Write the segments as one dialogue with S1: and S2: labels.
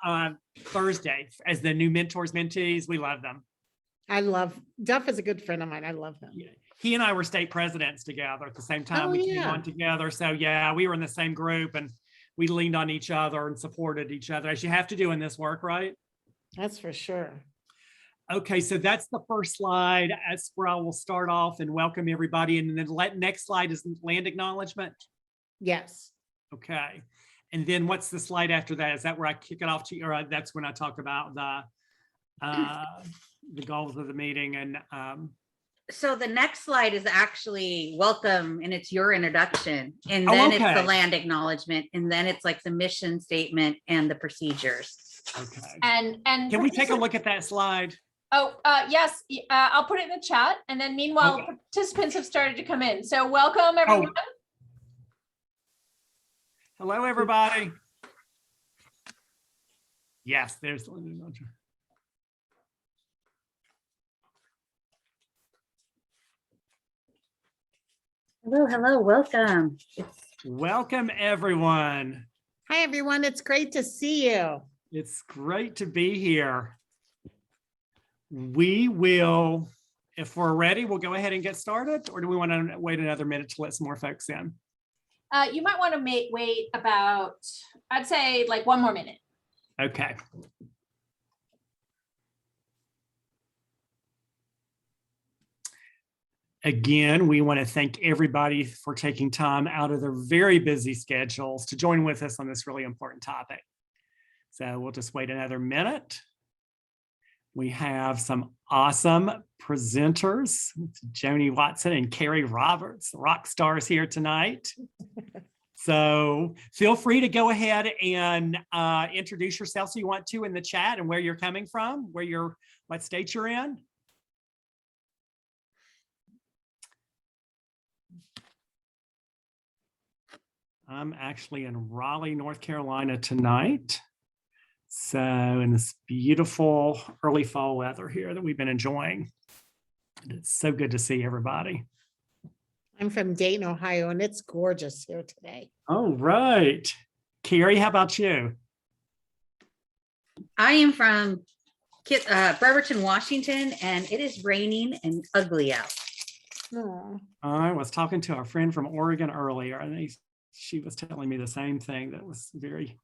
S1: on Thursday as the new mentors, mentees. We love them.
S2: Duff is a good friend of mine. I love him.
S1: Yeah. He and I were state presidents together at the same time.
S2: Oh,
S1: We came
S2: yeah.
S1: on together. So yeah, we were in the same group and we leaned on each other and supported each other, as you have to do in this work, right?
S2: That's for sure.
S1: Okay, so that's the first slide. That's where I will start off and welcome everybody. And then the next slide is land acknowledgement.
S2: Yes.
S1: Okay. And then what's the slide after that? Is that where I kick it off to you? Or that's when I talk about the goals of the meeting and
S3: so the next slide is actually welcome, and it's your introduction, and then it's the land acknowledgement, and then it's like the mission statement and the procedures.
S1: Okay.
S4: And
S1: can we take a look at that slide?
S4: Oh, yes, I'll put it in the chat. And then meanwhile,
S1: Okay.
S4: Participants have started to come in. So welcome, everyone.
S1: Oh. Hello, everybody. Yes, there's the land acknowledgement.
S3: Hello, welcome.
S1: Welcome, everyone.
S2: Hi, everyone. It's great to see you.
S1: It's great to be here. We will, if we're ready, we'll go ahead and get started, or do we want to wait another minute to let some more folks in?
S4: You might want to wait about, I'd say like 1 more minute.
S1: Okay. Again, we want to thank everybody for taking time out of their very busy schedules to join with us on this really important topic. So we'll just wait another minute. We have some awesome presenters, Joni Watson and Carrie Roberts, rock stars here tonight. So feel free to go ahead and introduce yourself so you want to in the chat and where you're coming from, what state you're in. I'm actually in Raleigh, North Carolina tonight. So in this beautiful early fall weather here that we've been enjoying. It's so good to see everybody.
S2: I'm from Dayton, Ohio, and it's gorgeous here today.
S1: All right. Carrie, how about you?
S3: I am from Bremerton, Washington, and it is raining and ugly out.
S2: Aww.
S1: I was talking to a friend from Oregon earlier, and she was telling me the same thing, that it was very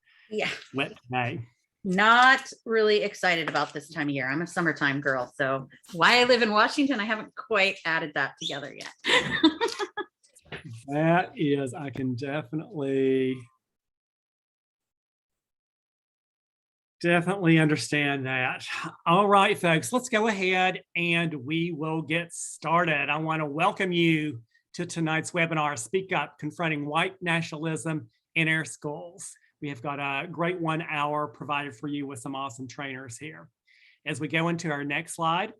S1: wet today.
S3: Not really excited about this time of year. I'm a summertime girl, so why I live in Washington, I haven't quite added that together yet.
S1: That is, I can definitely understand that. All right, folks, let's go ahead and we will get started. I want to welcome you to tonight's webinar, Speak Up, Confronting White Nationalism in Our Schools. We have got a great 1 hour provided for you with some awesome trainers here. As we go into our next slide,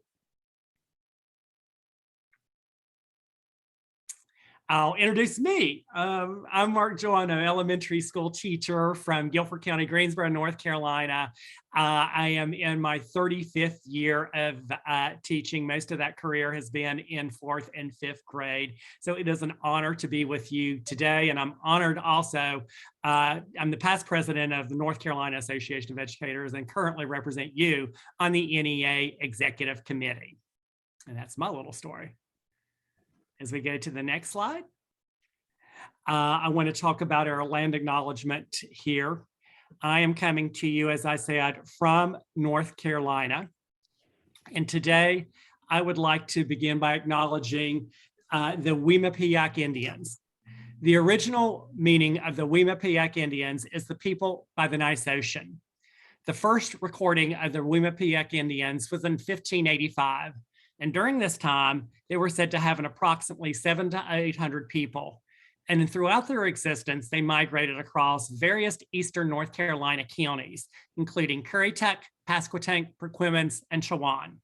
S1: I'll introduce me. I'm Mark Johan, an elementary school teacher from Guilford County, Greensboro, North Carolina. I am in my 35th year of teaching. Most of that career has been in 4th and 5th grade. So it is an honor to be with you today. And I'm honored also, I'm the past president of the North Carolina Association of Educators and currently represent you on the NEA Executive Committee. And that's my little story. As we go to the next slide, I want to talk about our land acknowledgement here. I am coming to you, as I said, from North Carolina. And today, I would like to begin by acknowledging the Wemapiac Indians. The original meaning of the Wemapiac Indians is the people by the nice ocean. The first recording of the Wemapiac Indians was in 1585. And during this time, they were said to have an approximately 700 to 800 people. And throughout their existence, they migrated across various eastern North Carolina counties, including Currituck, Pasquotank, Perquimans, and Chowan.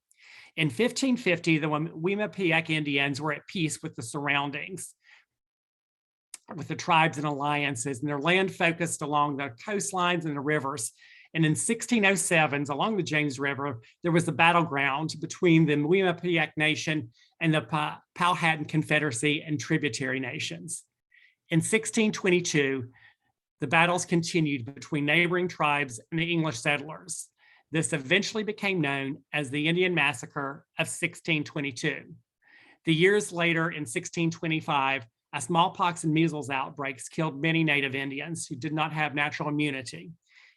S1: In 1550, the Wemapiac Indians were at peace with the surroundings, with the tribes and alliances, and their land focused along the coastlines and the rivers. And in 1607s, along the James River, there was a battleground between the Wemapiac Nation and the Powhatan Confederacy and tributary nations. In 1622, The battles continued between neighboring tribes and the English settlers. This eventually became known as the Indian Massacre of 1622. The years later, in 1625, a smallpox and measles outbreaks killed many native Indians who did not have natural immunity.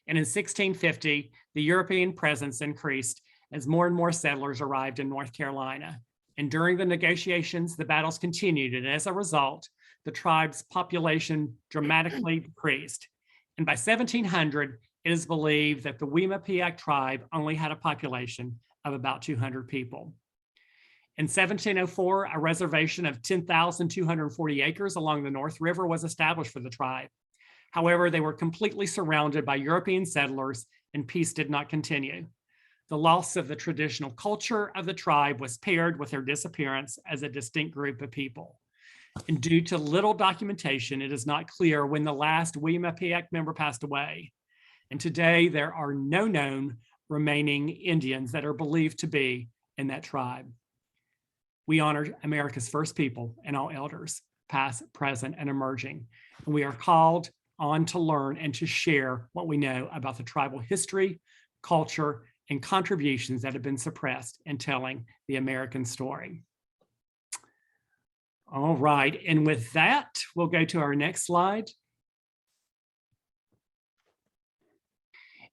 S1: And in 1650, the European presence increased as more and more settlers arrived in North Carolina. And during the negotiations, the battles continued, and as a result, the tribe's population dramatically decreased. And by 1700, it is believed that the Wima-Piak tribe only had a population of about 200 people. In 1704, a reservation of 10,240 acres along the North River was established for the tribe. However, they were completely surrounded by European settlers, and peace did not continue. The loss of the traditional culture of the tribe was paired with their disappearance as a distinct group of people. And due to little documentation, it is not clear when the last Wima-Piak member passed away. And today, there are no known remaining Indians that are believed to be in that tribe. We honor America's first people and all elders, past, present, and emerging. And we are called on to learn and to share what we know about the tribal history, culture, and contributions that have been suppressed in telling the American story. All right, and with that, we'll go to our next slide.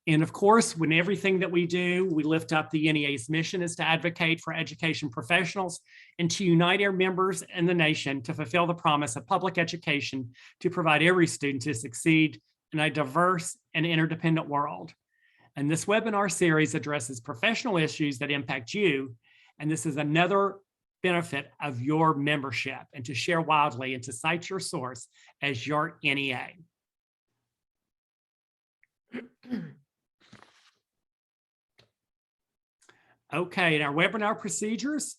S1: And of course, when everything that we do, we lift up the NEA's mission is to advocate for education professionals and to unite our members and the nation to fulfill the promise of public education to provide every student to succeed in a diverse and interdependent world. And this webinar series addresses professional issues that impact you. And this is another benefit of your membership, and to share widely and to cite your source as your NEA. Okay, in our webinar procedures,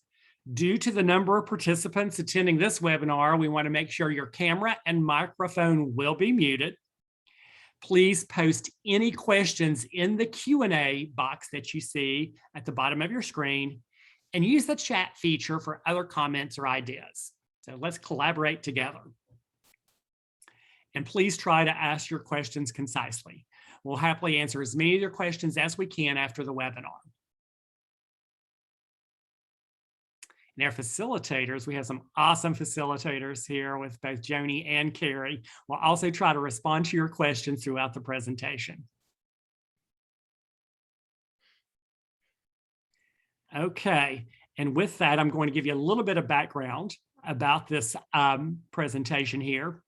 S1: due to the number of participants attending this webinar, we want to make sure your camera and microphone will be muted. Please post any questions in the Q&A box that you see at the bottom of your screen, and use the chat feature for other comments or ideas. So let's collaborate together. And please try to ask your questions concisely. We'll happily answer as many of your questions as we can after the webinar. And our facilitators, we have some awesome facilitators here with both Joni and Carrie. We'll also try to respond to your questions throughout the presentation. Okay, and with that, I'm going to give you a little bit of background about this presentation here.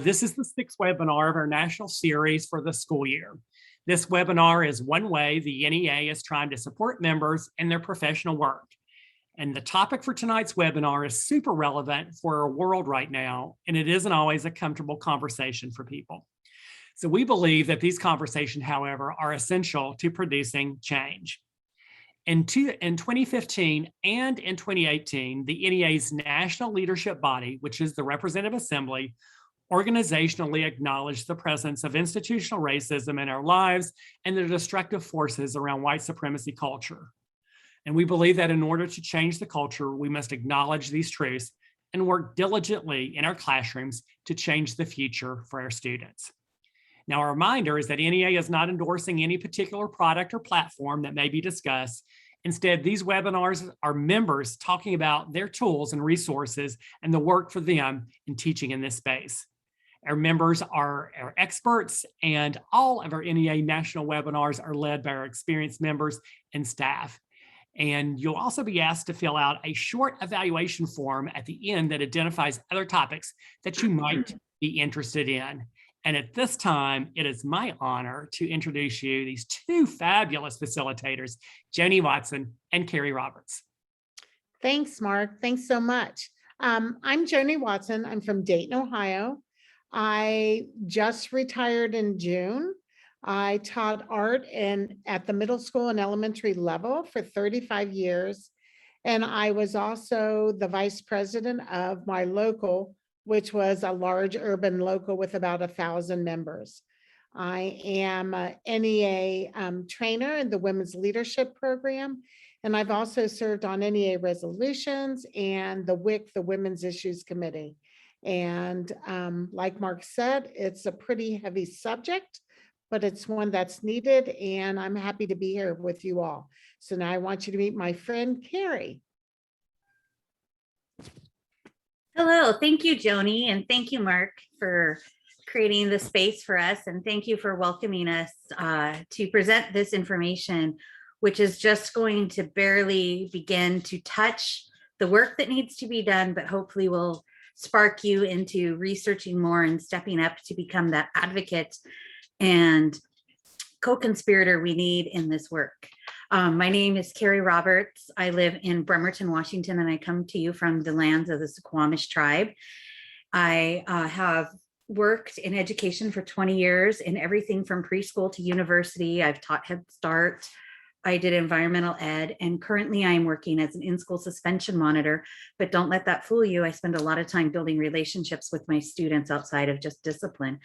S1: This is the 6th webinar of our national series for the school year. This webinar is one way the NEA is trying to support members in their professional work. And the topic for tonight's webinar is super relevant for our world right now, and it isn't always a comfortable conversation for people. So we believe that these conversations, however, are essential to producing change. In 2015 and in 2018, the NEA's national leadership body, which is the Representative Assembly, organizationally acknowledged the presence of institutional racism in our lives and the destructive forces around white supremacy culture. And we believe that in order to change the culture, we must acknowledge these truths and work diligently in our classrooms to change the future for our students. Now, a reminder is that NEA is not endorsing any particular product or platform that may be discussed. Instead, these webinars are members talking about their tools and resources and the work for them in teaching in this space. Our members are our experts, and all of our NEA national webinars are led by our experienced members and staff. And you'll also be asked to fill out a short evaluation form at the end that identifies other topics that you might be interested in. And at this time, it is my honor to introduce you these 2 fabulous facilitators, Joni Watson and Carrie Roberts.
S2: Thanks, Mark. Thanks so much. I'm Joni Watson. I'm from Dayton, Ohio. I just retired in June. I taught art at the middle school and elementary level for 35 years. And I was also the vice president of my local, which was a large urban local with about 1,000 members. I am a NEA trainer in the Women's Leadership Program. And I've also served on NEA resolutions and the WIC, the Women's Issues Committee. And like Mark said, it's a pretty heavy subject, but it's one that's needed, and I'm happy to be here with you all. So now I want you to meet my friend, Carrie.
S3: Hello, thank you, Joni, and thank you, Mark, for creating the space for us, and thank you for welcoming us to present this information, which is just going to barely begin to touch the work that needs to be done, but hopefully will spark you into researching more and stepping up to become that advocate and co-conspirator we need in this work. My name is Carrie Roberts. I live in Bremerton, Washington, and I come to you from the lands of the Suquamish tribe. I have worked in education for 20 years in everything from preschool to university. I've taught Head Start. I did environmental ed, and currently I'm working as an in-school suspension monitor, but don't let that fool you. I spend a lot of time building relationships with my students outside of just discipline.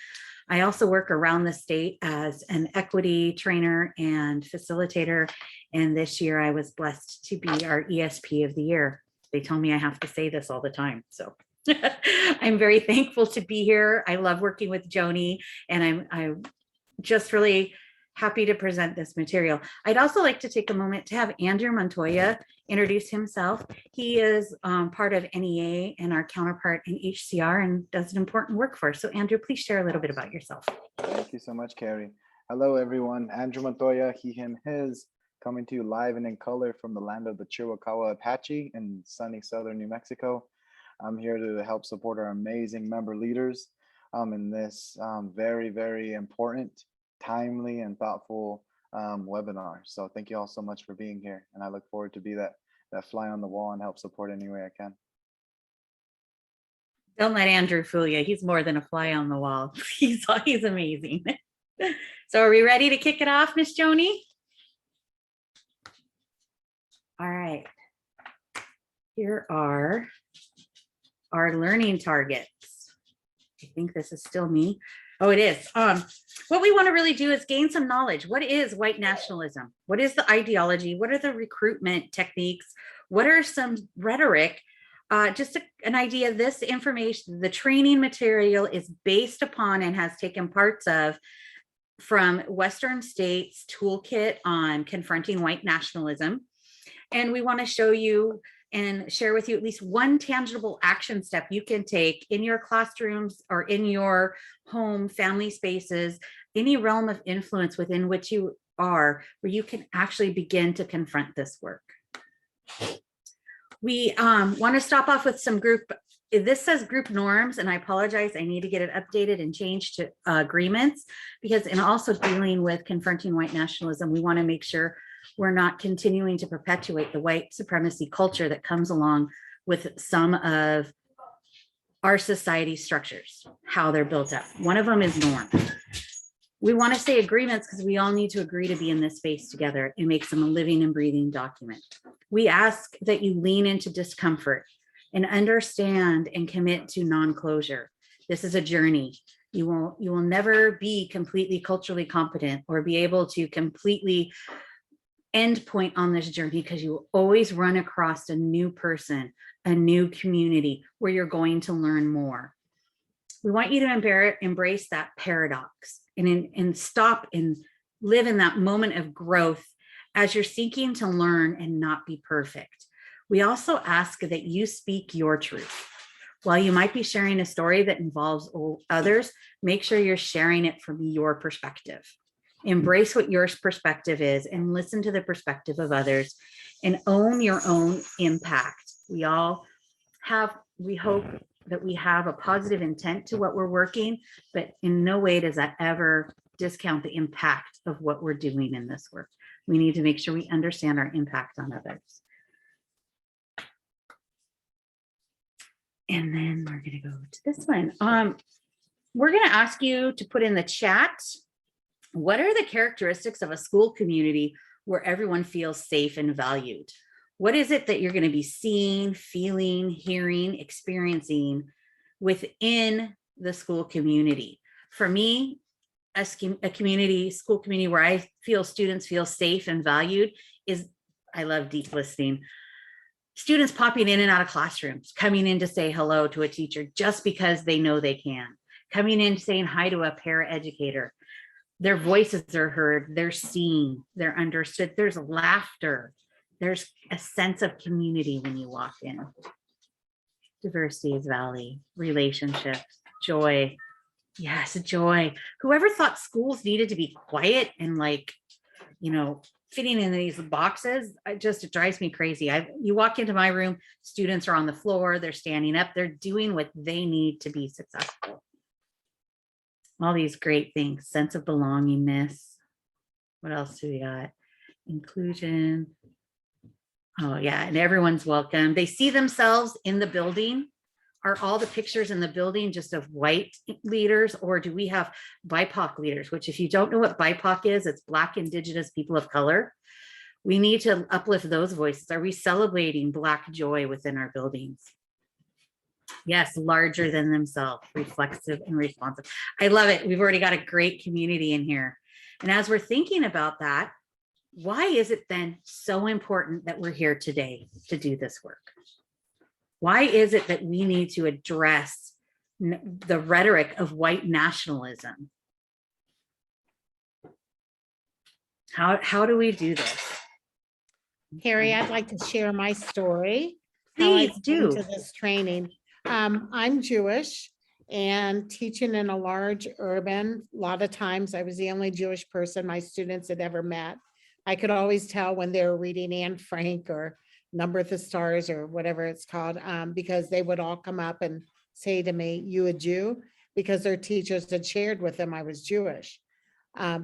S3: I also work around the state as an equity trainer and facilitator. And this year I was blessed to be our ESP of the year. They tell me I have to say this all the time. So I'm very thankful to be here. I love working with Joni, and I'm just really happy to present this material. I'd also like to take a moment to have Andrew Montoya introduce himself. He is part of NEA and our counterpart in HCR and does an important work for us. So Andrew, please share a little bit about yourself.
S5: Thank you so much, Carrie. Hello, everyone. Andrew Montoya, he, him, his, coming to you live and in color from the land of the Chiricahua Apache in sunny southern New Mexico. I'm here to help support our amazing member leaders in this very, very important, timely, and thoughtful webinar. So thank you all so much for being here, and I look forward to be that fly on the wall and help support any way I can.
S3: Don't let Andrew fool you. He's more than a fly on the wall. He's amazing. So are we ready to kick it off, Miss Joni? All right. Here are our learning targets. I think this is still me. Oh, it is. What we want to really do is gain some knowledge. What is white nationalism? What is the ideology? What are the recruitment techniques? What are some rhetoric? Just an idea. This information, the training material is based upon and has taken parts of from Western States Toolkit on Confronting White Nationalism. And we want to show you and share with you at least one tangible action step you can take in your classrooms or in your home, family spaces, any realm of influence within which you are, where you can actually begin to confront this work. We want to stop off with some group, this says group norms, and I apologize, I need to get it updated and changed to agreements, because in also dealing with confronting white nationalism, we want to make sure we're not continuing to perpetuate the white supremacy culture that comes along with some of our society structures, how they're built up. One of them is norm. We want to say agreements because we all need to agree to be in this space together. It makes them a living and breathing document. We ask that you lean into discomfort and understand and commit to non-closure. This is a journey. You will never be completely culturally competent or be able to completely end point on this journey, because you will always run across a new person, a new community where you're going to learn more. We want you to embrace that paradox and stop and live in that moment of growth as you're seeking to learn and not be perfect. We also ask that you speak your truth. While you might be sharing a story that involves others, make sure you're sharing it from your perspective. Embrace what your perspective is and listen to the perspective of others and own your own impact. We hope that we have a positive intent to what we're working, but in no way does that ever discount the impact of what we're doing in this work. We need to make sure we understand our impact on others. And then we're going to go to this one. We're going to ask you to put in the chat, what are the characteristics of a school community where everyone feels safe and valued? What is it that you're going to be seeing, feeling, hearing, experiencing within the school community? For me, a school community where I feel students feel safe and valued is, I love deep listening. Students popping in and out of classrooms, coming in to say hello to a teacher just because they know they can, coming in saying hi to a paraeducator. Their voices are heard, they're seen, they're understood. There's laughter. There's a sense of community when you walk in. Diversity is valley, relationships, joy. Yes, joy. Whoever thought schools needed to be quiet and like, you know, fitting in these boxes, it drives me crazy. You walk into my room, students are on the floor, they're standing up, they're doing what they need to be successful. All these great things, sense of belongingness. What else do we got? Inclusion. Oh yeah, and everyone's welcome. They see themselves in the building. Are all the pictures in the building just of white leaders, or do we have BIPOC leaders? Which, if you don't know what BIPOC is, it's Black, Indigenous, people of color. We need to uplift those voices. Are we celebrating Black joy within our buildings? Yes, larger than themselves, reflexive and responsive. I love it. We've already got a great community in here. And as we're thinking about that, why is it then so important that we're here today to do this work? Why is it that we need to address the rhetoric of white nationalism? How do we do this?
S2: Carrie, I'd like to share my story. how I
S3: Please
S2: came
S3: do.
S2: to this training. I'm Jewish and teaching in a large urban. A lot of times I was the only Jewish person my students had ever met. I could always tell when they were reading Anne Frank or Number of the Stars or whatever it's called, because they would all come up and say to me, "You a Jew?" Because their teachers had shared with them I was Jewish.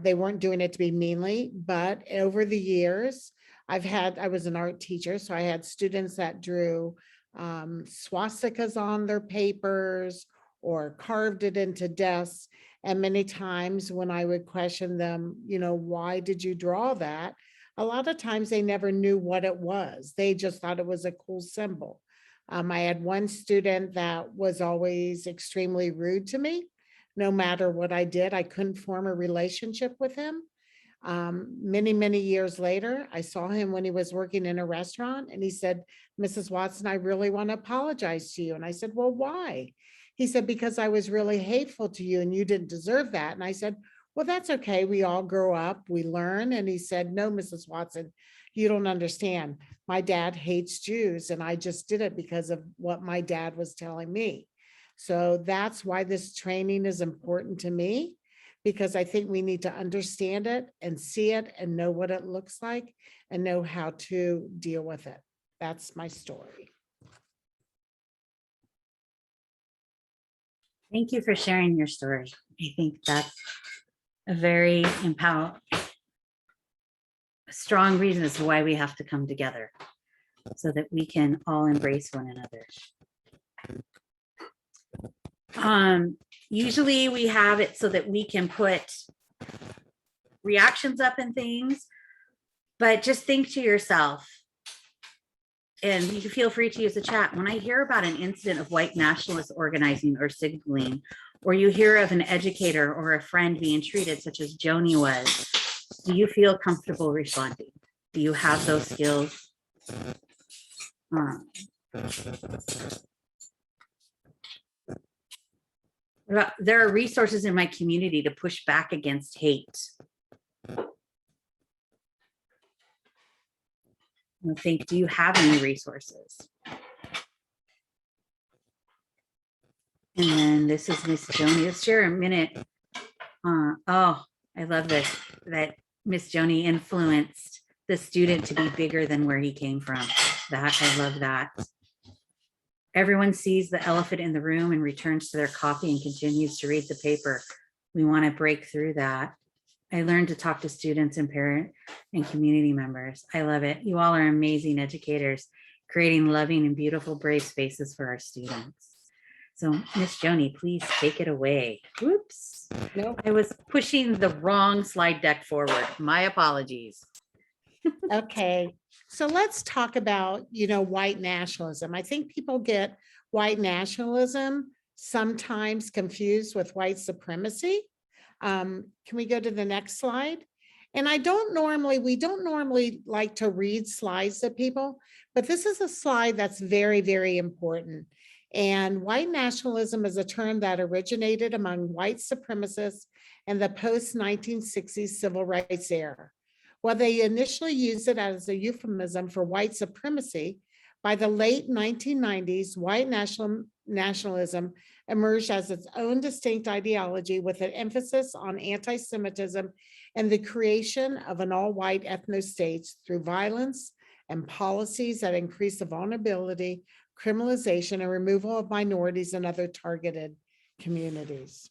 S2: They weren't doing it to be meanly, but over the years, I was an art teacher, so I had students that drew swastikas on their papers or carved it into desks. And many times when I would question them, why did you draw that? A lot of times they never knew what it was. They just thought it was a cool symbol. I had one student that was always extremely rude to me. No matter what I did, I couldn't form a relationship with him. Many years later, I saw him when he was working in a restaurant and he said, "Mrs. Watson, I really want to apologize to you." And I said, "Well, why?" He said, "Because I was really hateful to you and you didn't deserve that." And I said, "Well, that's okay. We all grow up, we learn." And he said, "No, Mrs. Watson, you don't understand. My dad hates Jews and I just did it because of what my dad was telling me." So that's why this training is important to me, because I think we need to understand it and see it and know what it looks like and know how to deal with it. That's my story.
S3: Thank you for sharing your story. I think that's a very strong reason as to why we have to come together so that we can all embrace one another. Usually we have it so that we can put reactions up and things, but just think to yourself, and you can feel free to use the chat. When I hear about an incident of white nationalist organizing or signaling, or you hear of an educator or a friend being treated such as Joni was, do you feel comfortable responding? Do you have those skills? There are resources in my community to push back against hate. I think, do you have any resources? And then this is Miss Joni. Let's share a minute. Oh, I love this, that Miss Joni influenced the student to be bigger than where he came from. I love that. Everyone sees the elephant in the room and returns to their coffee and continues to read the paper. We want to break through that. I learned to talk to students and parent and community members. I love it. You all are amazing educators, creating loving and beautiful, brave spaces for our students. So Miss Joni, please take it away. Whoops.
S2: Nope.
S3: I was pushing the wrong slide deck forward. My apologies.
S2: Okay, so let's talk about, white nationalism. I think people get white nationalism sometimes confused with white supremacy. Can we go to the next slide? And we don't normally like to read slides to people, but this is a slide that's very, very important. And white nationalism is a term that originated among white supremacists in the post-1960s civil rights era. While they initially used it as a euphemism for white supremacy, by the late 1990s, white nationalism emerged as its own distinct ideology with an emphasis on anti-Semitism and the creation of an all-white ethno-state through violence and policies that increase the vulnerability, criminalization, and removal of minorities and other targeted communities.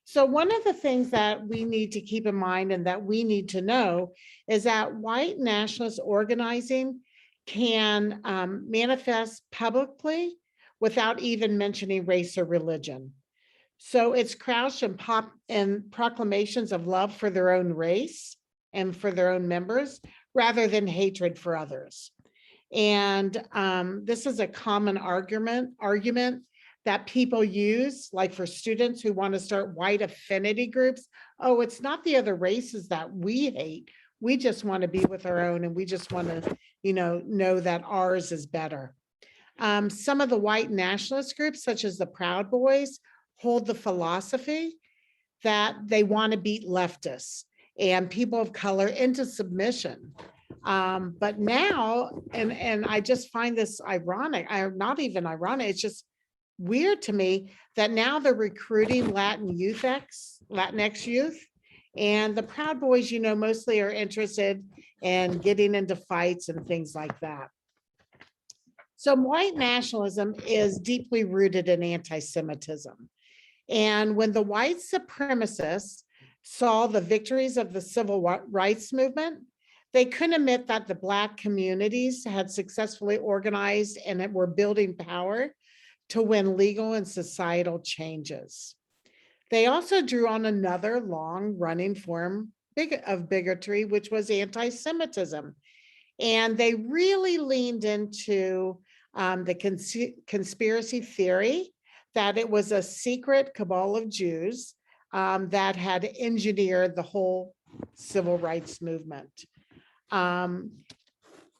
S2: So one of the things that we need to keep in mind and that we need to know is that white nationalist organizing can manifest publicly without even mentioning race or religion. So it's couched in proclamations of love for their own race and for their own members, rather than hatred for others. And this is a common argument that people use, like for students who want to start white affinity groups. Oh, it's not the other races that we hate. We just want to be with our own, and we just want to, know that ours is better. Some of the white nationalist groups, such as the Proud Boys, hold the philosophy that they want to beat leftists and people of color into submission. But now, and I just find this ironic, not even ironic, it's just weird to me that now they're recruiting Latinx youth, and the Proud Boys, mostly are interested in getting into fights and things like that. So white nationalism is deeply rooted in anti-Semitism. And when the white supremacists saw the victories of the civil rights movement, they couldn't admit that the Black communities had successfully organized and were building power to win legal and societal changes. They also drew on another long-running form of bigotry, which was anti-Semitism. And they really leaned into the conspiracy theory that it was a secret cabal of Jews that had engineered the whole civil rights movement.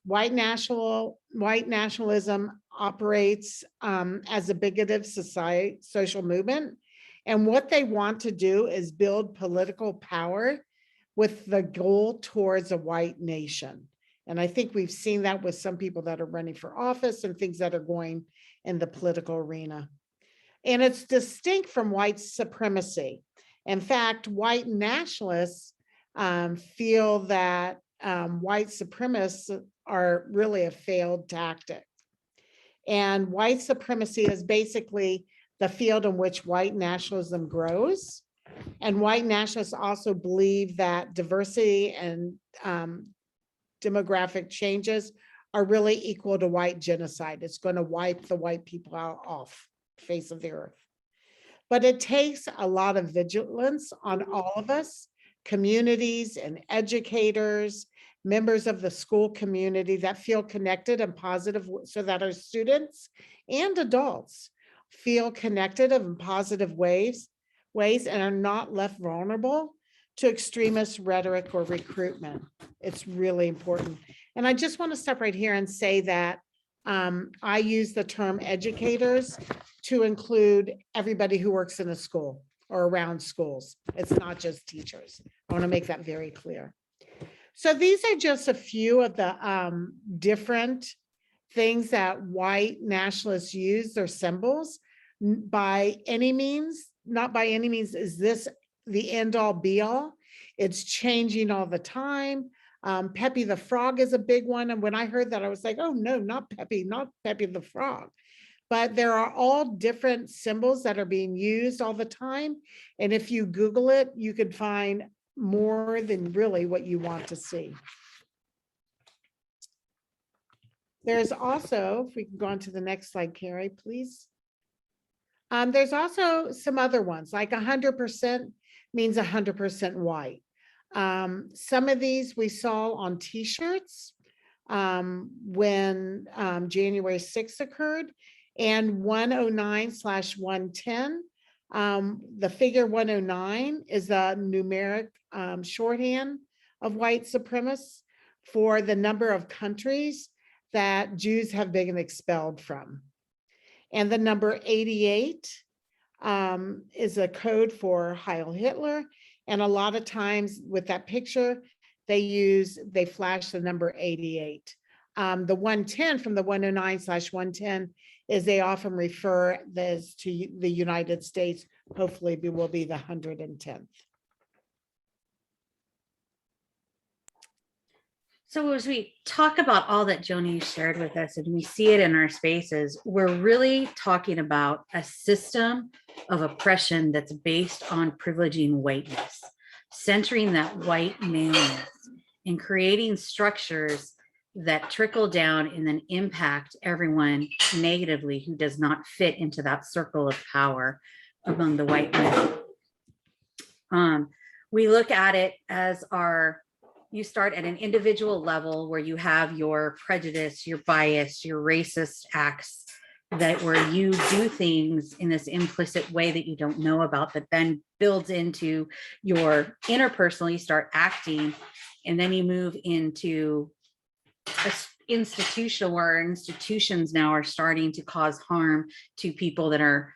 S2: White nationalism operates as a bigoted social movement. And what they want to do is build political power with the goal towards a white nation. And I think we've seen that with some people that are running for office and things that are going in the political arena. And it's distinct from white supremacy. In fact, white nationalists feel that white supremacists are really a failed tactic. And white supremacy is basically the field in which white nationalism grows. And white nationalists also believe that diversity and demographic changes are really equal to white genocide. It's going to wipe the white people off the face of the earth. But it takes a lot of vigilance on all of us, communities and educators, members of the school community that feel connected and positive, so that our students and adults feel connected in positive ways and are not left vulnerable to extremist rhetoric or recruitment. It's really important. And I just want to stop right here and say that I use the term educators to include everybody who works in a school or around schools. It's not just teachers. I want to make that very clear. So these are just a few of the different things that white nationalists use, their symbols. By any means, not by any means is this the end all be all. It's changing all the time. Pepe the Frog is a big one. And when I heard that, I was like, oh no, not Pepe the Frog. But there are all different symbols that are being used all the time. And if you Google it, you could find more than really what you want to see. There's also, if we can go on to the next slide, Carrie, please. There's also some other ones, like 100% means 100% white. Some of these we saw on T-shirts when January 6th occurred, and 109/110. The figure 109 is a numeric shorthand of white supremacists for the number of countries that Jews have been expelled from. And the number 88 is a code for Heil Hitler. And a lot of times with that picture, they flash the number 88. The 110 from the 109/110 is they often refer this to the United States, hopefully will be the 110th.
S3: So as we talk about all that Joni shared with us and we see it in our spaces, we're really talking about a system of oppression that's based on privileging whiteness, centering that white maleness, and creating structures that trickle down and then impact everyone negatively who does not fit into that circle of power among the white men. We look at it as you start at an individual level where you have your prejudice, your bias, your racist acts, that where you do things in this implicit way that you don't know about, that then builds into your interpersonal. You start acting, and then you move into an institutional where our institutions now are starting to cause harm to people that are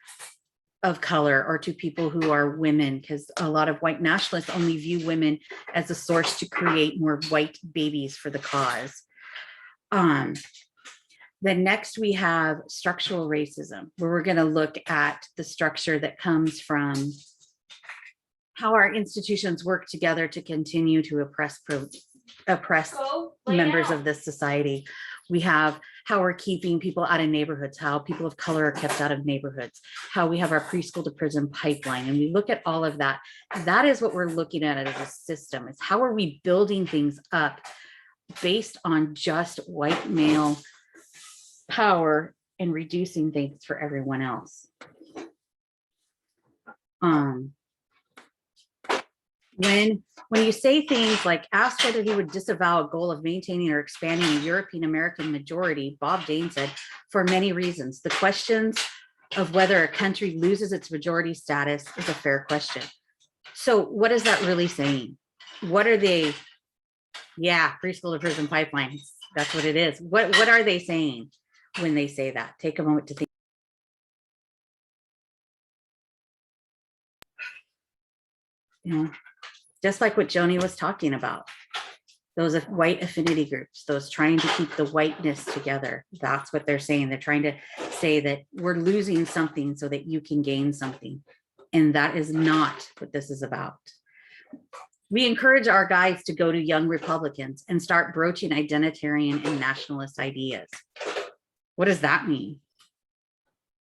S3: of color or to people who are women, because a lot of white nationalists only view women as a source to create more white babies for the cause. Then next we have structural racism, where we're going to look at the structure that comes from how our institutions work together to continue to oppress members of this society. We have how we're keeping people out of neighborhoods, how people of color are kept out of neighborhoods, how we have our preschool to prison pipeline. And we look at all of that. That is what we're looking at as a system. It's how are we building things up based on just white male power and reducing things for everyone else. When you say things like asked whether he would disavow a goal of maintaining or expanding a European American majority, Bob Dane said, for many reasons. The questions of whether a country loses its majority status is a fair question. So what is that really saying? What are they? Yeah, preschool to prison pipelines. That's what it is. What are they saying when they say that? Take a moment to think. You know, just like what Joni was talking about, those white affinity groups, those trying to keep the whiteness together. That's what they're saying. They're trying to say that we're losing something so that you can gain something. And that is not what this is about. We encourage our guys to go to young Republicans and start broaching identitarian and nationalist ideas. What does that mean?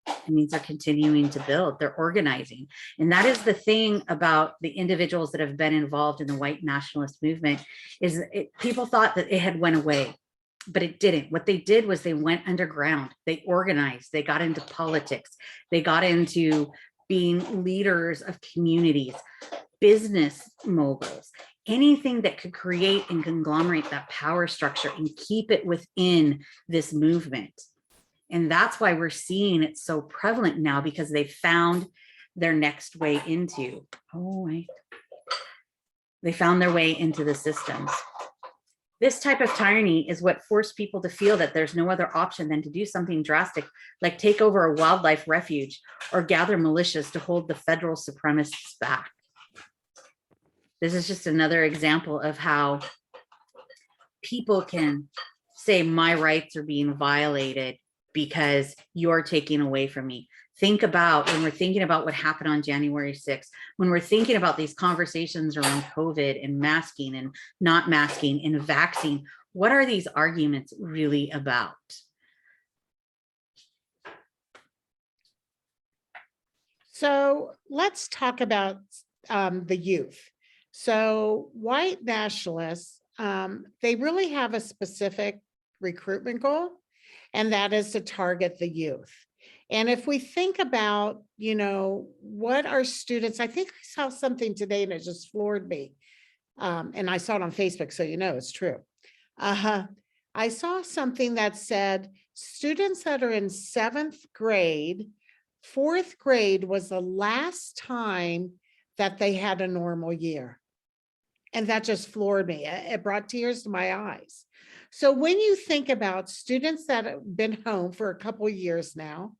S3: It means they're continuing to build, they're organizing. And that is the thing about the individuals that have been involved in the white nationalist movement is people thought that it had went away, but it didn't. What they did was they went underground, they organized, they got into politics, they got into being leaders of communities, business moguls, anything that could create and conglomerate that power structure and keep it within this movement. And that's why we're seeing it so prevalent now, because they found their next way into, they found their way into the systems. This type of tyranny is what forced people to feel that there's no other option than to do something drastic, like take over a wildlife refuge or gather militias to hold the federal supremacists back. This is just another example of how people can say my rights are being violated because you're taking away from me. Think about when we're thinking about what happened on January 6th, when we're thinking about these conversations around COVID and masking and not masking and vaccine, what are these arguments really about?
S2: So let's talk about the youth. So white nationalists, they really have a specific recruitment goal, and that is to target the youth. And if we think about, you know, what our students, I think I saw something today and it just floored me. And I saw it on Facebook, so you know it's true. I saw something that said students that are in 7th grade, 4th grade was the last time that they had a normal year. And that just floored me. It brought tears to my eyes. So when you think about students that have been home for a couple years now,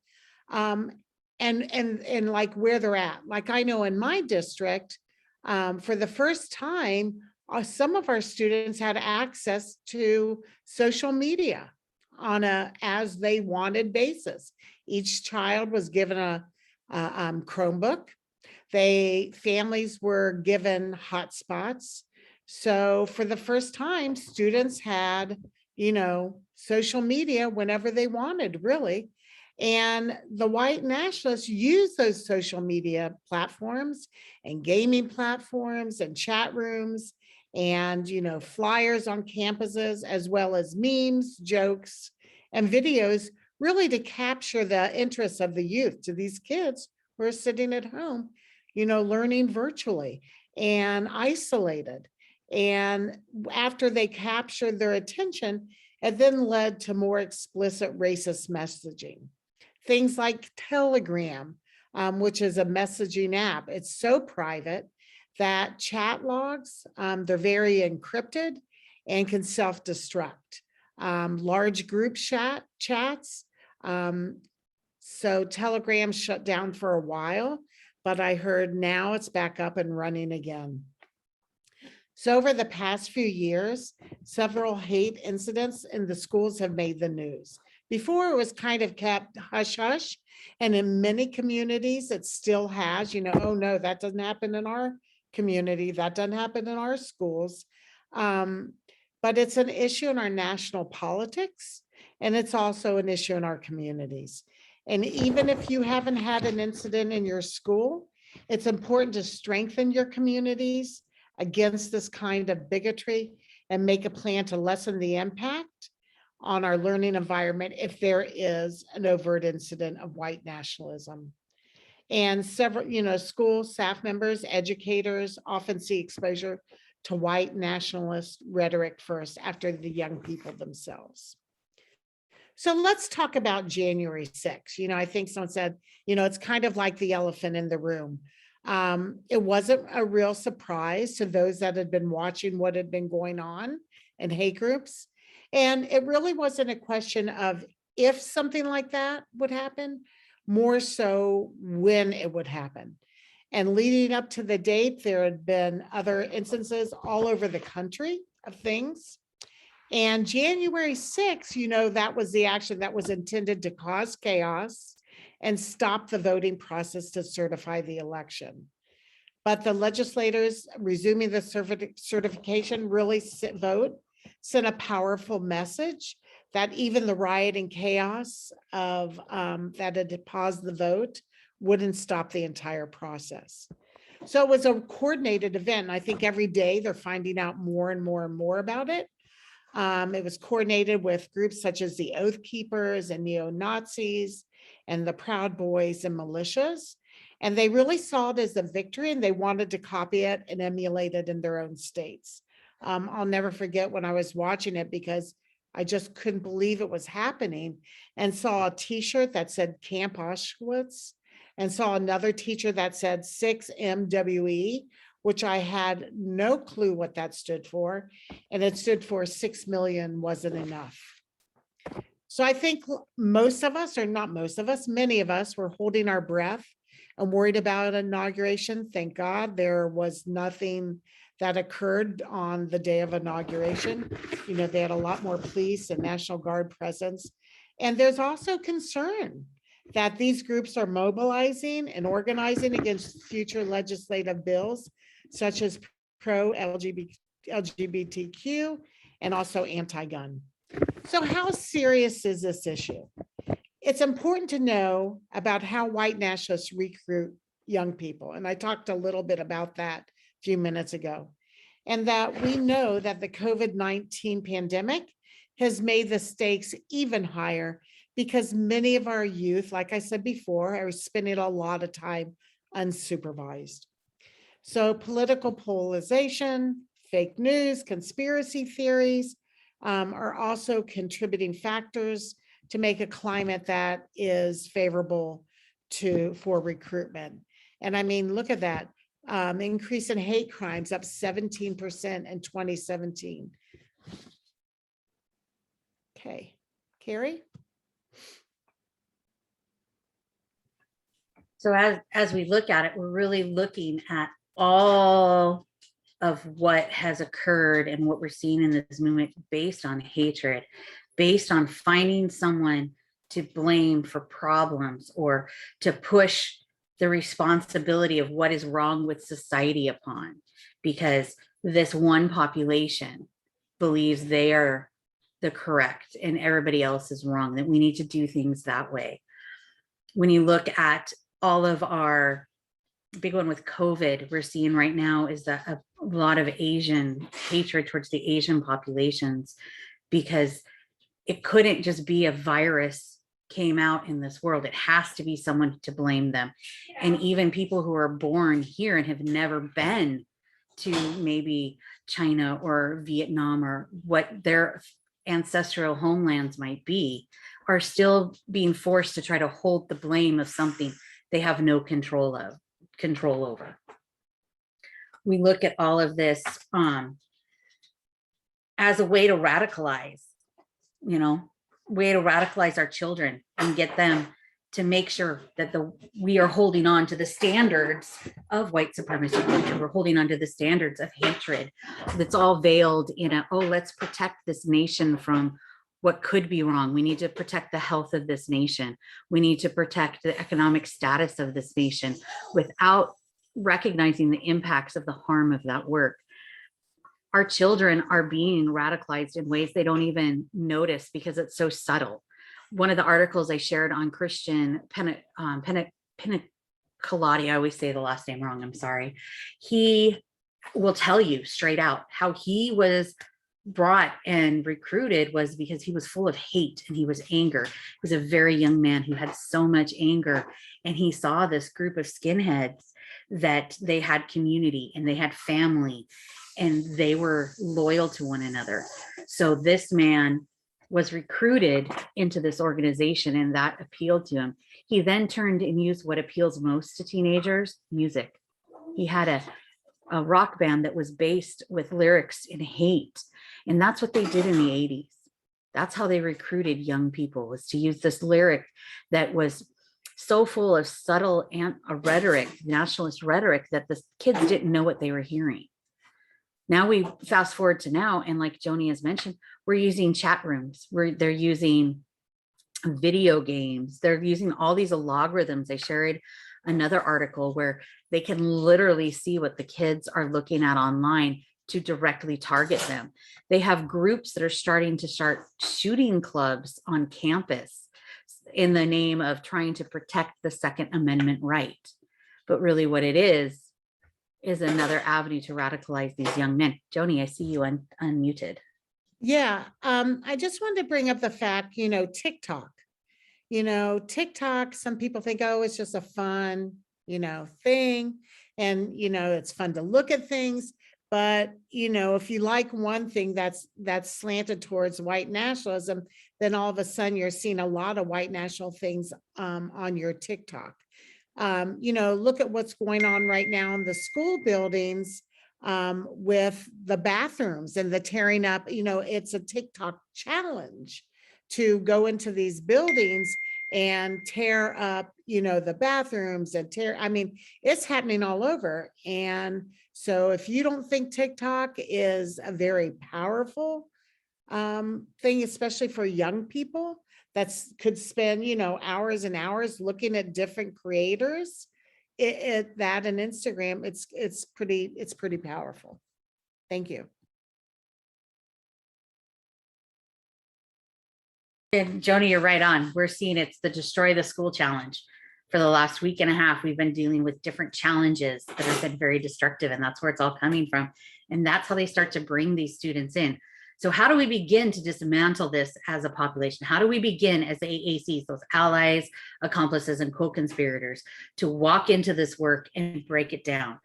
S2: and like where they're at, like I know in my district, for the first time, some of our students had access to social media on a as they wanted basis. Each child was given a Chromebook. Families were given hotspots. So for the first time, students had, social media whenever they wanted, really. And the white nationalists use those social media platforms and gaming platforms and chat rooms and, flyers on campuses, as well as memes, jokes, and videos, really to capture the interests of the youth, to these kids who are sitting at home, learning virtually and isolated. And after they captured their attention, it then led to more explicit racist messaging. Things like Telegram, which is a messaging app. It's so private that chat logs, they're very encrypted and can self-destruct. Large group chats. So Telegram shut down for a while, but I heard now it's back up and running again. So over the past few years, several hate incidents in the schools have made the news. Before it was kind of kept hush hush, and in many communities it still has, oh no, that doesn't happen in our community, that doesn't happen in our schools. But it's an issue in our national politics, and it's also an issue in our communities. And even if you haven't had an incident in your school, it's important to strengthen your communities against this kind of bigotry and make a plan to lessen the impact on our learning environment if there is an overt incident of white nationalism. And several, school staff members, educators often see exposure to white nationalist rhetoric first after the young people themselves. So let's talk about January 6th. I think someone said, it's kind of like the elephant in the room. It wasn't a real surprise to those that had been watching what had been going on in hate groups. And it really wasn't a question of if something like that would happen, more so when it would happen. And leading up to the date, there had been other instances all over the country of things. And January 6th, that was the action that was intended to cause chaos and stop the voting process to certify the election. But the legislators resuming the certification really sent a powerful message that even the riot and chaos of that had paused the vote wouldn't stop the entire process. So it was a coordinated event. I think every day they're finding out more and more and more about it. It was coordinated with groups such as the Oath Keepers and neo-Nazis and the Proud Boys and militias. And they really saw it as a victory, and they wanted to copy it and emulate it in their own states. I'll never forget when I was watching it, because I just couldn't believe it was happening, and saw a t-shirt that said Camp Auschwitz, and saw another teacher that said 6MWE, which I had no clue what that stood for. And it stood for 6 million wasn't enough. So I think most of us, or not most of us, many of us were holding our breath and worried about inauguration. Thank God there was nothing that occurred on the day of inauguration. They had a lot more police and National Guard presence. And there's also concern that these groups are mobilizing and organizing against future legislative bills, such as pro-LGBTQ and also anti-gun. So how serious is this issue? It's important to know about how white nationalists recruit young people. And I talked a little bit about that a few minutes ago. And that we know that the COVID-19 pandemic has made the stakes even higher, because many of our youth, like I said before, are spending a lot of time unsupervised. So political polarization, fake news, conspiracy theories are also contributing factors to make a climate that is favorable for recruitment. And I mean, look at that. Increase in hate crimes up 17% in 2017. Okay, Carrie?
S3: So as we look at it, we're really looking at all of what has occurred and what we're seeing in this movement based on hatred, based on finding someone to blame for problems or to push the responsibility of what is wrong with society upon, because this one population believes they are the correct and everybody else is wrong, that we need to do things that way. When you look at all of our big one with COVID, we're seeing right now is that a lot of Asian hatred towards the Asian populations, because it couldn't just be a virus came out in this world. It has to be someone to blame them. And even people who are born here and have never been to maybe China or Vietnam or what their ancestral homelands might be, are still being forced to try to hold the blame of something they have no control over. We look at all of this as a way to radicalize, way to radicalize our children and get them to make sure that we are holding on to the standards of white supremacy culture. We're holding on to the standards of hatred that's all veiled in let's protect this nation from what could be wrong. We need to protect the health of this nation. We need to protect the economic status of this nation without recognizing the impacts of the harm of that work. Our children are being radicalized in ways they don't even notice because it's so subtle. One of the articles I shared on Christian Pennicolati, I always say the last name wrong, I'm sorry. He will tell you straight out how he was brought and recruited was because he was full of hate and he was anger. He was a very young man who had so much anger, and he saw this group of skinheads that they had community and they had family and they were loyal to one another. So this man was recruited into this organization and that appealed to him. He then turned and used what appeals most to teenagers, music. He had a rock band that was based with lyrics in hate. And that's what they did in the 80s. That's how they recruited young people, was to use this lyric that was so full of subtle rhetoric, nationalist rhetoric, that the kids didn't know what they were hearing. Now we fast forward to now, and like Joni has mentioned, we're using chat rooms, they're using video games, they're using all these algorithms. I shared another article where they can literally see what the kids are looking at online to directly target them. They have groups that are starting to start shooting clubs on campus in the name of trying to protect the Second Amendment right. But really what it is another avenue to radicalize these young men. Joni, I see you unmuted.
S2: Yeah, I just wanted to bring up the fact, TikTok. TikTok, some people think, oh, it's just a fun, thing. And, it's fun to look at things. But, if you like one thing that's slanted towards white nationalism, then all of a sudden you're seeing a lot of white national things on your TikTok. Look at what's going on right now in the school buildings with the bathrooms and the tearing up. It's a TikTok challenge to go into these buildings and tear up, the bathrooms and it's happening all over. And so if you don't think TikTok is a very powerful thing, especially for young people, could spend, hours and hours looking at different creators, that and Instagram, it's pretty powerful. Thank you.
S3: And Joni, you're right on. We're seeing it's the Destroy the School Challenge. For the last week and a half, we've been dealing with different challenges that have been very destructive, and that's where it's all coming from. And that's how they start to bring these students in. So how do we begin to dismantle this as a population? How do we begin as AACs, those allies, accomplices, and co-conspirators, to walk into this work and break it down?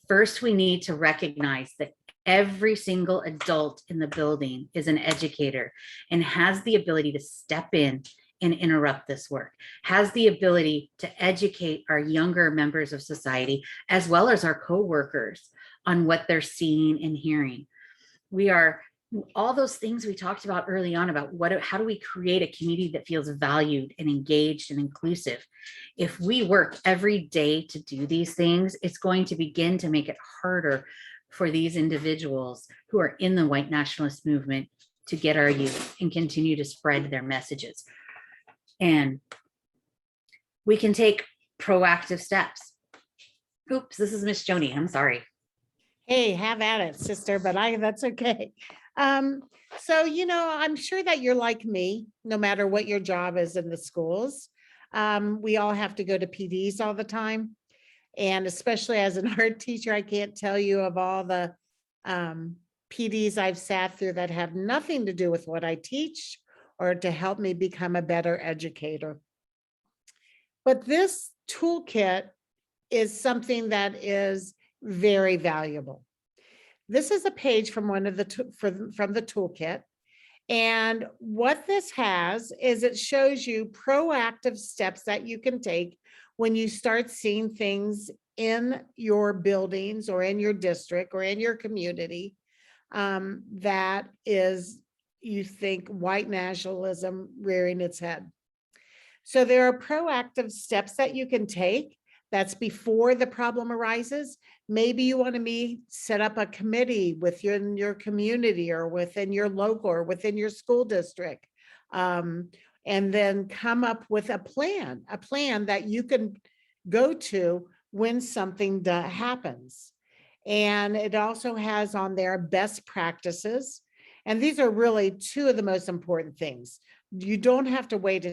S3: First, we need to recognize that every single adult in the building is an educator and has the ability to step in and interrupt this work, has the ability to educate our younger members of society, as well as our coworkers, on what they're seeing and hearing. We are all those things we talked about early on about how do we create a community that feels valued and engaged and inclusive. If we work every day to do these things, it's going to begin to make it harder for these individuals who are in the white nationalist movement to get our youth and continue to spread their messages. And we can take proactive steps. Oops, this is Miss Joni. I'm sorry.
S2: Hey, have at it, sister, but that's okay. So, I'm sure that you're like me, no matter what your job is in the schools. We all have to go to PDs all the time. And especially as an art teacher, I can't tell you of all the PDs I've sat through that have nothing to do with what I teach or to help me become a better educator. But this toolkit is something that is very valuable. This is a page from one of from the toolkit. And what this has is it shows you proactive steps that you can take when you start seeing things in your buildings or in your district or in your community that is, you think, white nationalism rearing its head. So there are proactive steps that you can take. That's before the problem arises. Maybe you want to set up a committee within your community or within your local or within your school district, and then come up with a plan that you can go to when something happens. And it also has on there best practices. And these are really two of the most important things. You don't have to wait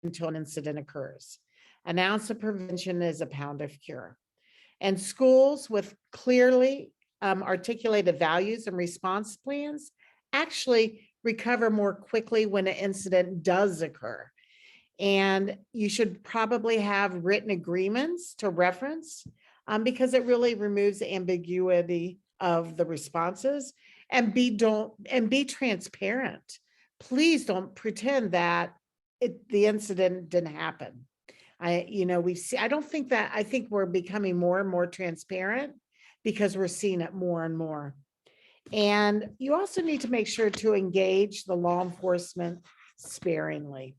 S2: until an incident occurs. An ounce of prevention is a pound of cure. And schools with clearly articulated values and response plans actually recover more quickly when an incident does occur. And you should probably have written agreements to reference because it really removes the ambiguity of the responses. And be transparent. Please don't pretend that the incident didn't happen. I think we're becoming more and more transparent because we're seeing it more and more. And you also need to make sure to engage the law enforcement sparingly.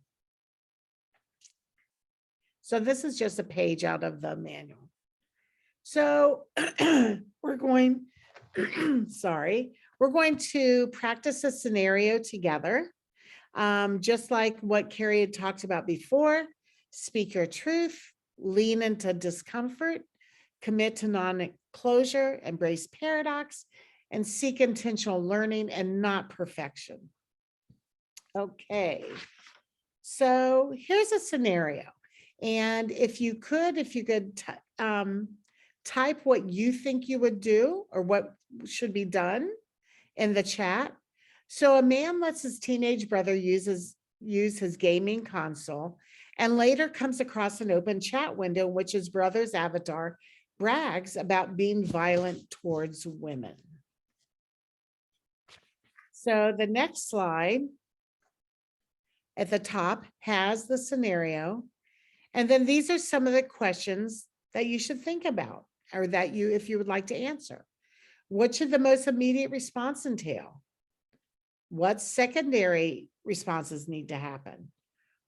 S2: So this is just a page out of the manual. So we're going to practice a scenario together, just like what Carrie had talked about before. Speak your truth, lean into discomfort, commit to non-closure, embrace paradox, and seek intentional learning and not perfection. Okay, so here's a scenario. And if you could type what you think you would do or what should be done in the chat. So a man lets his teenage brother use his gaming console and later comes across an open chat window in which his brother's avatar brags about being violent towards women. So the next slide at the top has the scenario. And then these are some of the questions that you should think about or that if you would like to answer. What should the most immediate response entail? What secondary responses need to happen?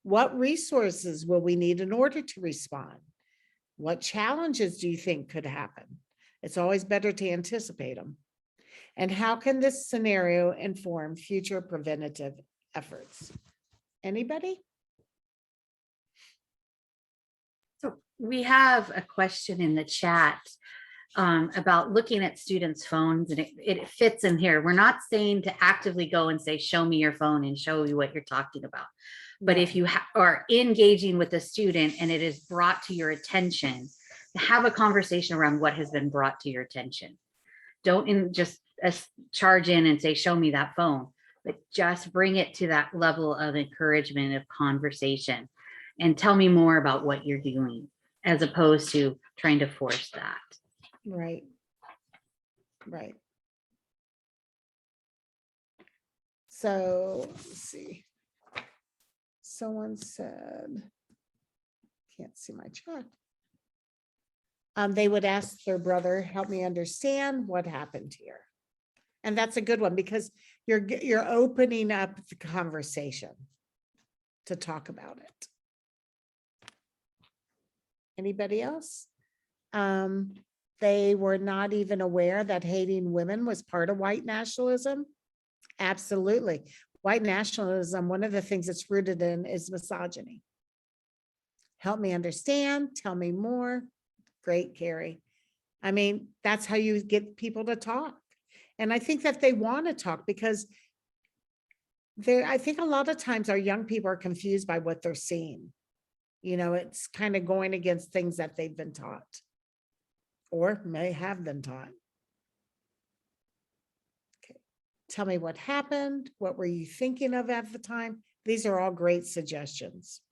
S2: What resources will we need in order to respond? What challenges do you think could happen? It's always better to anticipate them. And how can this scenario inform future preventative efforts? Anybody?
S3: So we have a question in the chat about looking at students' phones, and it fits in here. We're not saying to actively go and say, show me your phone and show you what you're talking about. But if you are engaging with a student and it is brought to your attention, have a conversation around what has been brought to your attention. Don't just charge in and say, show me that phone, but just bring it to that level of encouragement, of conversation, and tell me more about what you're doing, as opposed to trying to force that.
S2: Right. Right. So let's see. someone said, can't see my chart. They would ask their brother, help me understand what happened here. And that's a good one because you're opening up the conversation to talk about it. Anybody else? They were not even aware that hating women was part of white nationalism. Absolutely. White nationalism, one of the things it's rooted in is misogyny. Help me understand, tell me more. Great, Carrie. I mean, that's how you get people to talk. And I think that they want to talk because I think a lot of times our young people are confused by what they're seeing. You know, it's kind of going against things that they've been taught or may have been taught. Okay. Tell me what happened. What were you thinking of at the time? These are all great suggestions.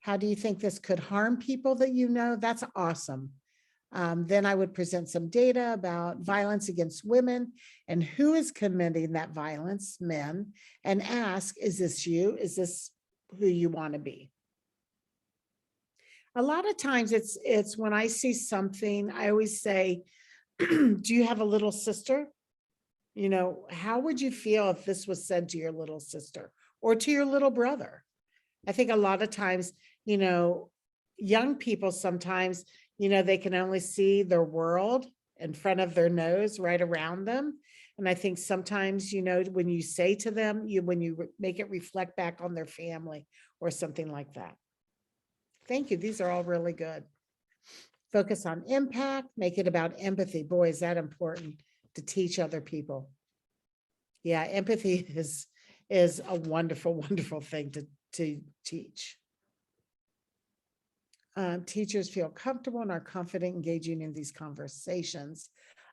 S2: How do you think this could harm people that you know? That's awesome. Then I would present some data about violence against women and who is committing that violence, men, and ask, is this you? Is this who you want to be? A lot of times it's when I see something, I always say, do you have a little sister? You know, how would you feel if this was said to your little sister or to your little brother? I think a lot of times, you know, young people sometimes, you know, they can only see their world in front of their nose right around them. And I think sometimes, you know, when you say to them, when you make it reflect back on their family or something like that. Thank you. These are all really good. Focus on impact, make it about empathy. Boy, is that important to teach other people. Yeah, empathy is a wonderful, wonderful thing to teach. Teachers feel comfortable and are confident engaging in these conversations.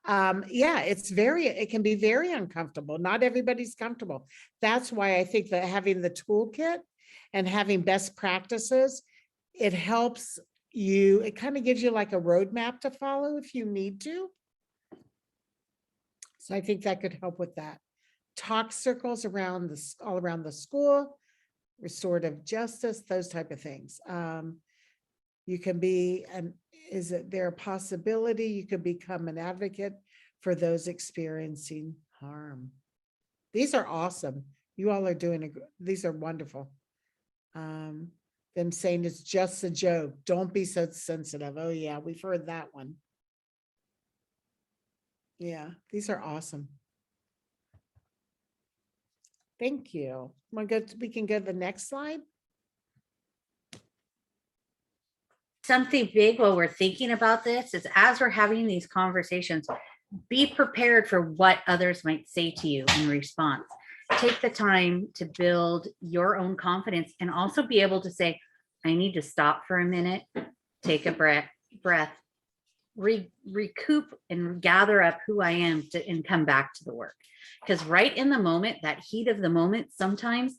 S2: Yeah, it can be very uncomfortable. Not everybody's comfortable. That's why I think that having the toolkit and having best practices, it helps you, it kind of gives you like a roadmap to follow if you need to. So I think that could help with that. Talk circles around all around the school, restorative justice, those type of things. You can be, is there a possibility you could become an advocate for those experiencing harm? These are awesome. You all are doing, these are wonderful. Them saying it's just a joke. Don't be so sensitive. Oh yeah, we've heard that one. Yeah, these are awesome. Thank you. We can go to the next slide.
S3: Something big while we're thinking about this is as we're having these conversations, be prepared for what others might say to you in response. Take the time to build your own confidence and also be able to say, I need to stop for a minute, take a breath, recoup and gather up who I am and come back to the work. Because right in the moment, that heat of the moment, sometimes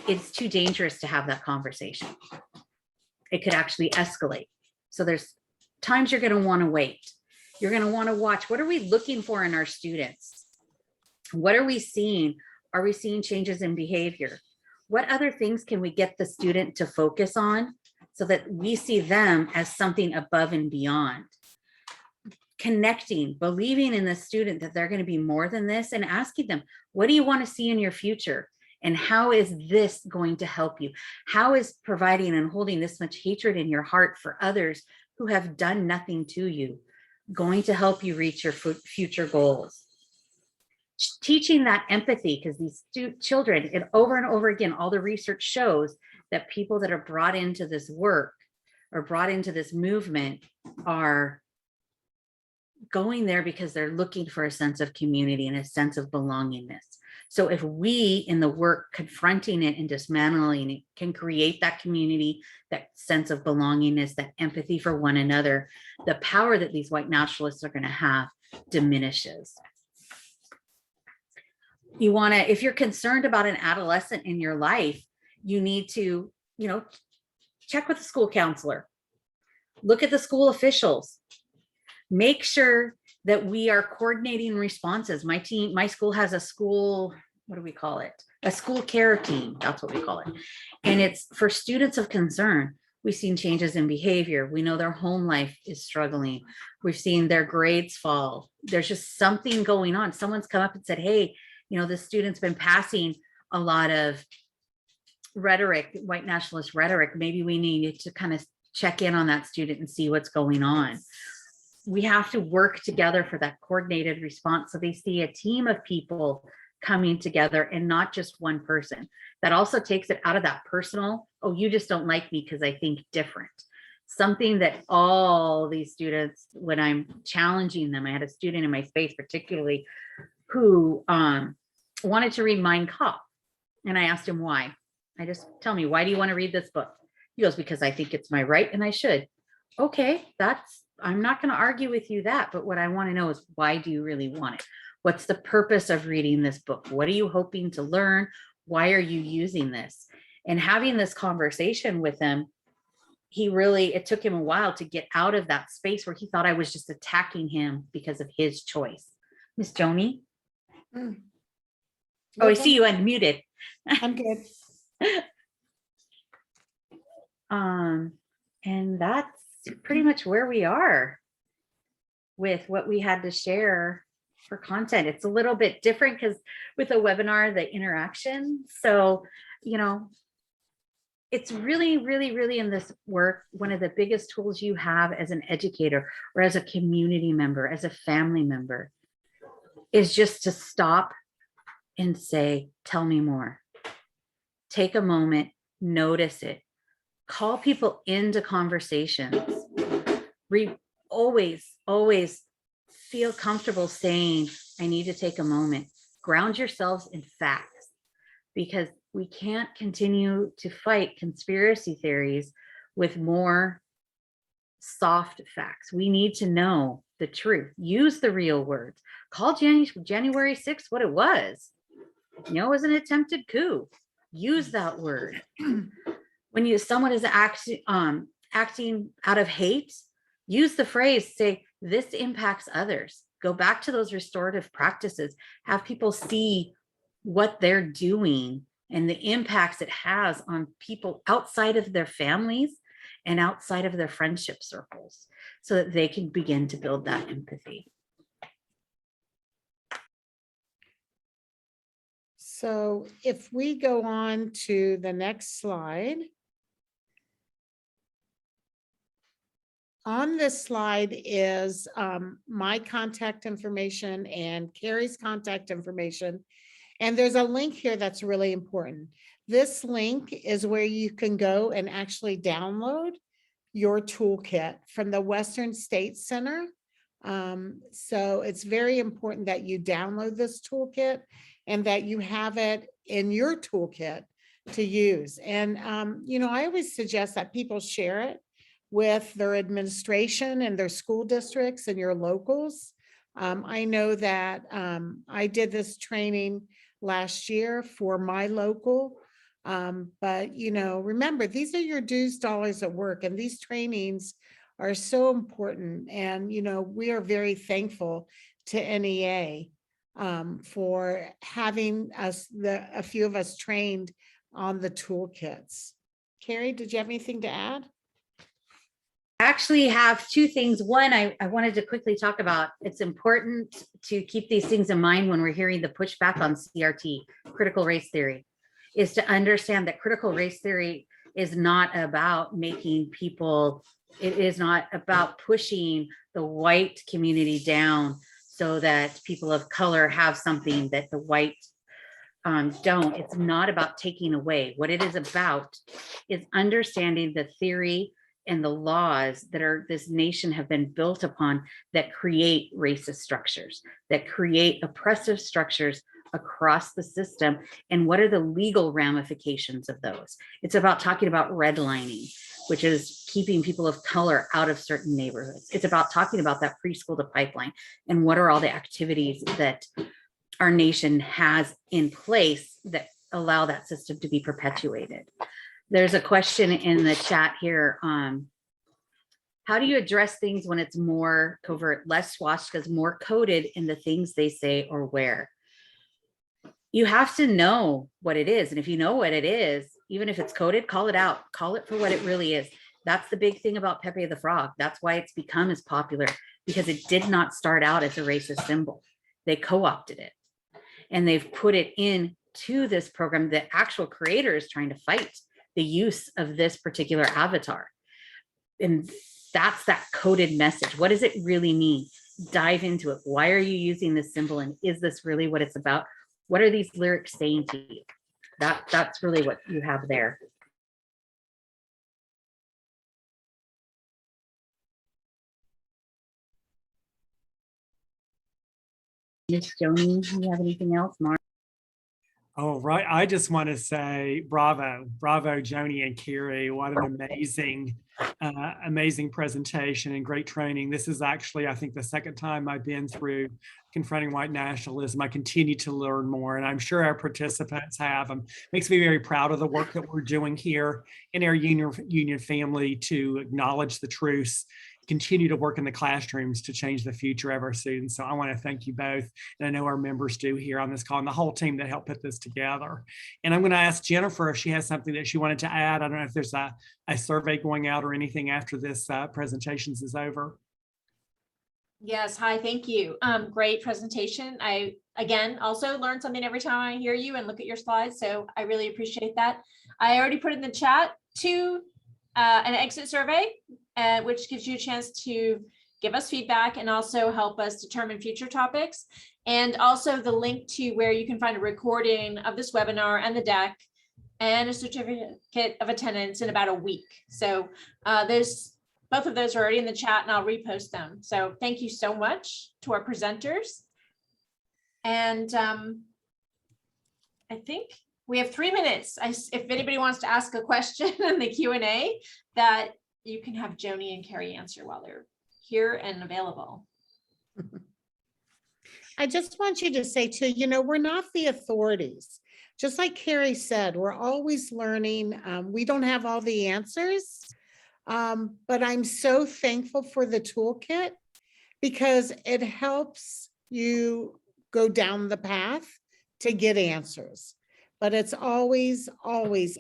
S3: it's too dangerous to have that conversation. It could actually escalate. So there's times you're going to want to wait. You're going to want to watch. What are we looking for in our students? What are we seeing? Are we seeing changes in behavior? What other things can we get the student to focus on so that we see them as something above and beyond? Connecting, believing in the student that they're going to be more than this, and asking them, what do you want to see in your future? And how is this going to help you? How is providing and holding this much hatred in your heart for others who have done nothing to you going to help you reach your future goals? Teaching that empathy, because these children, and over and over again, all the research shows that people that are brought into this work or brought into this movement are going there because they're looking for a sense of community and a sense of belongingness. So if we in the work confronting it and dismantling it can create that community, that sense of belongingness, that empathy for one another, the power that these white nationalists are going to have diminishes. You want to, if you're concerned about an adolescent in your life, you need to, check with the school counselor, look at the school officials, make sure that we are coordinating responses. My school has a school, what do we call it? a school care team, that's what we call it. And it's for students of concern. We've seen changes in behavior. We know their home life is struggling. We've seen their grades fall. There's just something going on. Someone's come up and said, hey, you know, this student's been passing a lot of rhetoric, white nationalist rhetoric. Maybe we need to kind of check in on that student and see what's going on. We have to work together for that coordinated response. So they see a team of people coming together and not just one person. That also takes it out of that personal, oh, you just don't like me because I think different. Something that all these students, when I'm challenging them, I had a student in my space particularly who wanted to read Mein Kampf. And I asked him why. I just, tell me, why do you want to read this book? He goes, because I think it's my right and I should. Okay, I'm not going to argue with you that, but what I want to know is, why do you really want it? What's the purpose of reading this book? What are you hoping to learn? Why are you using this? And having this conversation with him, it took him a while to get out of that space where he thought I was just attacking him because of his choice. Miss Joni?
S2: Mm.
S3: Oh, I
S2: Okay.
S3: see you unmuted.
S2: I'm good.
S3: And that's pretty much where we are with what we had to share for content. It's a little bit different because with a webinar, the interaction. So, you know, it's really, really, really in this work, one of the biggest tools you have as an educator or as a community member, as a family member, is just to stop and say, tell me more. Take a moment, notice it, call people into conversations. Always feel comfortable saying, I need to take a moment. Ground yourselves in facts, because we can't continue to fight conspiracy theories with more soft facts. We need to know the truth. Use the real words. Call January 6th what it was. You know, it was an attempted coup. Use that word. When someone is acting out of hate, use the phrase, say, this impacts others. Go back to those restorative practices. Have people see what they're doing and the impacts it has on people outside of their families and outside of their friendship circles, so that they can begin to build that empathy.
S2: So if we go on to the next slide. On this slide is my contact information and Carrie's contact information. And there's a link here that's really important. This link is where you can go and actually download your toolkit from the Western States Center. So it's very important that you download this toolkit and that you have it in your toolkit to use. And, you know, I always suggest that people share it with their administration and their school districts and your locals. I know that I did this training last year for my local, but you know, remember, these are your dues dollars at work, and these trainings are so important. And you know, we are very thankful to NEA for having a few of us trained on the toolkits. Carrie, did you have anything to add?
S3: Actually have two things. One, I wanted to quickly talk about, it's important to keep these things in mind when we're hearing the pushback on CRT, critical race theory, is to understand that critical race theory is not about making people, it is not about pushing the white community down so that people of color have something that the white don't. It's not about taking away. What it is about is understanding the theory and the laws that this nation have been built upon, that create racist structures, that create oppressive structures across the system, and what are the legal ramifications of those. It's about talking about redlining, which is keeping people of color out of certain neighborhoods. It's about talking about that preschool to pipeline, and what are all the activities that our nation has in place that allow that system to be perpetuated. There's a question in the chat here. How do you address things when it's more covert, less swastikas, more coded in the things they say or wear? you have to know what it is. And if you know what it is, even if it's coded, call it out, call it for what it really is. That's the big thing about Pepe the Frog. That's why it's become as popular, because it did not start out as a racist symbol. They co-opted it and they've put it into this program. The actual creator is trying to fight the use of this particular avatar. And that's that coded message. What does it really mean? Dive into it. Why are you using this symbol? And is this really what it's about? What are these lyrics saying to you? That's really what you have there. Miss Joni, do you have anything else, Mark?
S1: Oh, right. I just want to say bravo, Joni and Carrie. What an amazing presentation and great training. This is actually, I think, the second time I've been through Confronting White Nationalism. I continue to learn more, and I'm sure our participants have. Makes me very proud of the work that we're doing here in our union family to acknowledge the truths, continue to work in the classrooms to change the future of our students. So I want to thank you both. And I know our members do here on this call and the whole team that helped put this together. And I'm going to ask Jennifer if she has something that she wanted to add. I don't know if there's a survey going out or anything after this presentation is over.
S4: Yes, hi, thank you. Great presentation. I, again, also learn something every time I hear you and look at your slides, so I really appreciate that. I already put in the chat an exit survey, which gives you a chance to give us feedback and also help us determine future topics. And also the link to where you can find a recording of this webinar and the deck and a certificate of attendance in about a week. So both of those are already in the chat and I'll repost them. So thank you so much to our presenters. And I think we have 3 minutes. If anybody wants to ask a question in the Q&A, that you can have Joni and Carrie answer while they're here and available.
S2: I just want you to say too, we're not the authorities. Just like Carrie said, we're always learning. We don't have all the answers, but I'm so thankful for the toolkit because it helps you go down the path to get answers. But it's always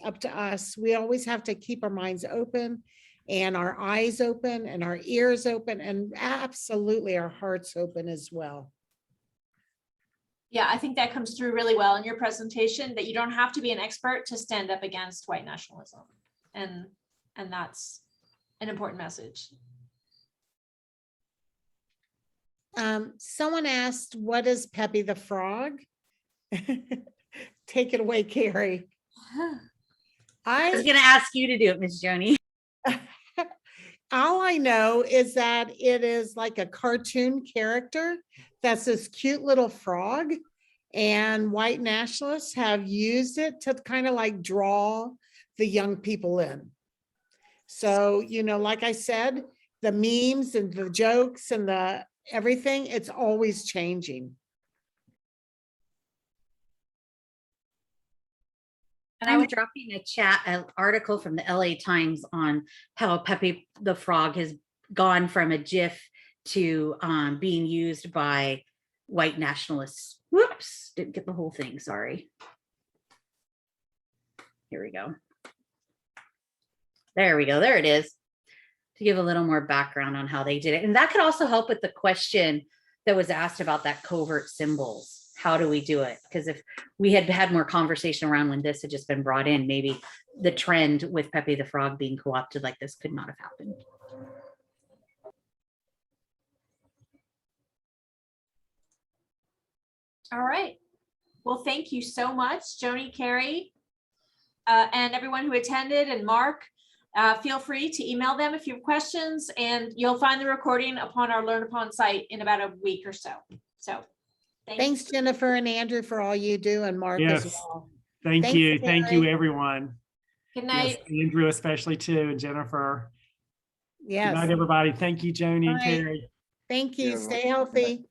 S2: up to us. We always have to keep our minds open and our eyes open and our ears open and absolutely our hearts open as well.
S4: Yeah, I think that comes through really well in your presentation, that you don't have to be an expert to stand up against white nationalism. And that's an important message.
S2: Someone asked, what is Pepe the Frog? Take it away, Carrie.
S3: I was going to ask you to do it, Miss Joni.
S2: All I know is that it is like a cartoon character that's this cute little frog, and white nationalists have used it to kind of like draw the young people in. So, like I said, the memes and the jokes and the everything, it's always changing.
S3: And I'm dropping an article from the LA Times on how Pepe the Frog has gone from a GIF to being used by white nationalists. Whoops, didn't get the whole thing, sorry. Here we go. There we go, there it is. To give a little more background on how they did it. And that could also help with the question that was asked about that covert symbols. How do we do it? Because if we had had more conversation around when this had just been brought in, maybe the trend with Pepe the Frog being co-opted like this could not have happened.
S4: All right. Well, thank you so much, Joni, Carrie, and everyone who attended, and Mark. Feel free to email them if you have questions, and you'll find the recording upon our Learn Upon site in about a week or so. So
S2: thanks, Jennifer and Andrew, for all you do, and Mark as well.
S1: Thank you. Thank you, everyone.
S4: Good night.
S1: Yes, Andrew, especially too, and Jennifer.
S2: Yes.
S1: Good night, everybody. Thank you, Joni and Carrie.
S2: Thank you. Stay healthy.